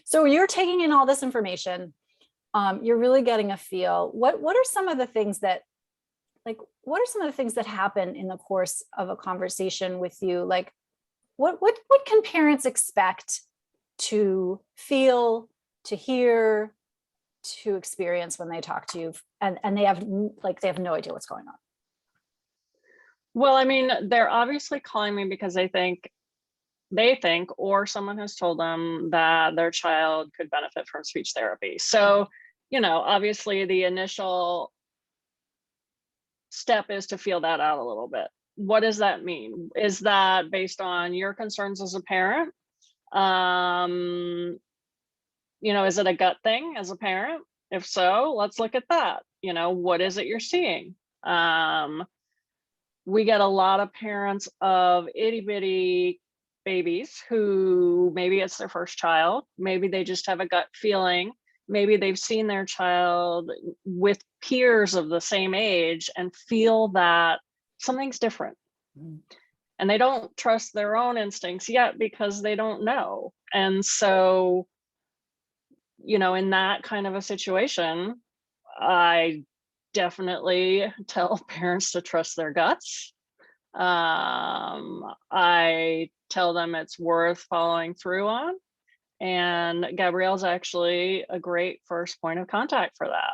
So you're taking in all this information. You're really getting a feel. What are some of the things that, like, what are some of the things that happen in the course of a conversation with you? Like, what can parents expect to feel, to hear, to experience when they talk to you, and they have no idea what's going on? Well, I mean, they're obviously calling me because they think, or someone has told them that their child could benefit from speech therapy. So, obviously the initial step is to feel that out a little bit. What does that mean? Is that based on your concerns as a parent? Is it a gut thing as a parent? If so, let's look at that. What is it you're seeing? We get a lot of parents of itty bitty babies who maybe it's their first child, maybe they just have a gut feeling, maybe they've seen their child with peers of the same age and feel that something's different. And they don't trust their own instincts yet because they don't know. And so, in that kind of a situation, I definitely tell parents to trust their guts. I tell them it's worth following through on. And Gabrielle's actually a great first point of contact for that.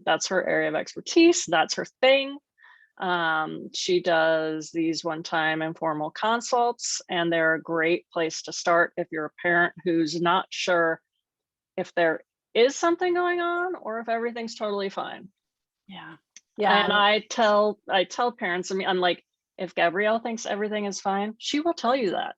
That's her area of expertise. That's her thing. She does these one-time informal consults, and they're a great place to start if you're a parent who's not sure if there is something going on or if everything's totally fine. Yeah. And I tell parents, I'm like, if Gabrielle thinks everything is fine, she will tell you that.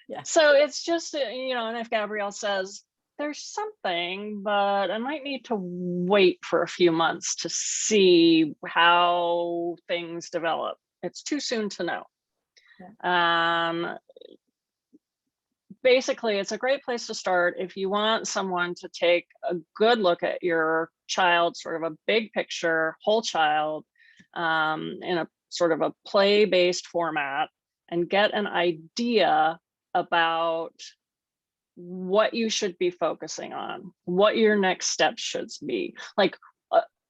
Yeah. So it's just, and if Gabrielle says there's something, but I might need to wait for a few months to see how things develop, it's too soon to know. Yeah. Basically, it's a great place to start if you want someone to take a good look at your child, sort of a big picture, whole child, in a sort of a play-based format, and get an idea about what you should be focusing on, what your next steps should be. Like,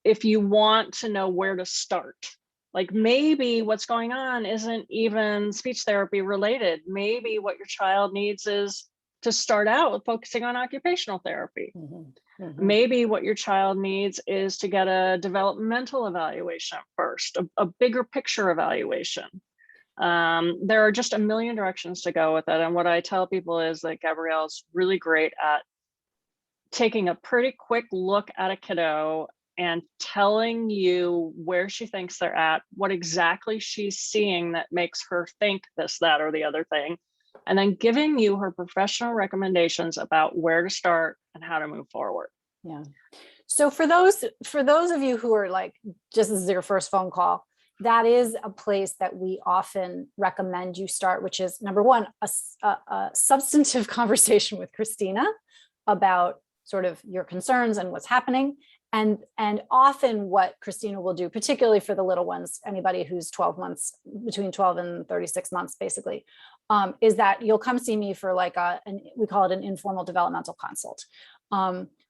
if you want to know where to start, like maybe what's going on isn't even speech therapy related. Maybe what your child needs is to start out with focusing on occupational therapy. Maybe what your child needs is to get a developmental evaluation first, a bigger picture evaluation. There are just a million directions to go with it. And what I tell people is that Gabrielle's really great at taking a pretty quick look at a kiddo and telling you where she thinks they're at, what exactly she's seeing that makes her think this, that, or the other thing, and then giving you her professional recommendations about where to start and how to move forward. Yeah. So for those of you who are like, just as your first phone call, that is a place that we often recommend you start, which is number one, a substantive conversation with Christina about sort of your concerns and what's happening. And often what Christina will do, particularly for the little ones, anybody who's 12 months, between 12 and 36 months, basically, is that you'll come see me for like we call it an informal developmental consult,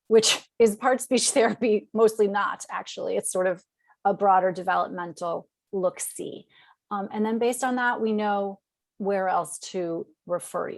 which is part speech therapy, mostly not actually. It's sort of a broader developmental look-see. And then based on that, we know where else to refer you.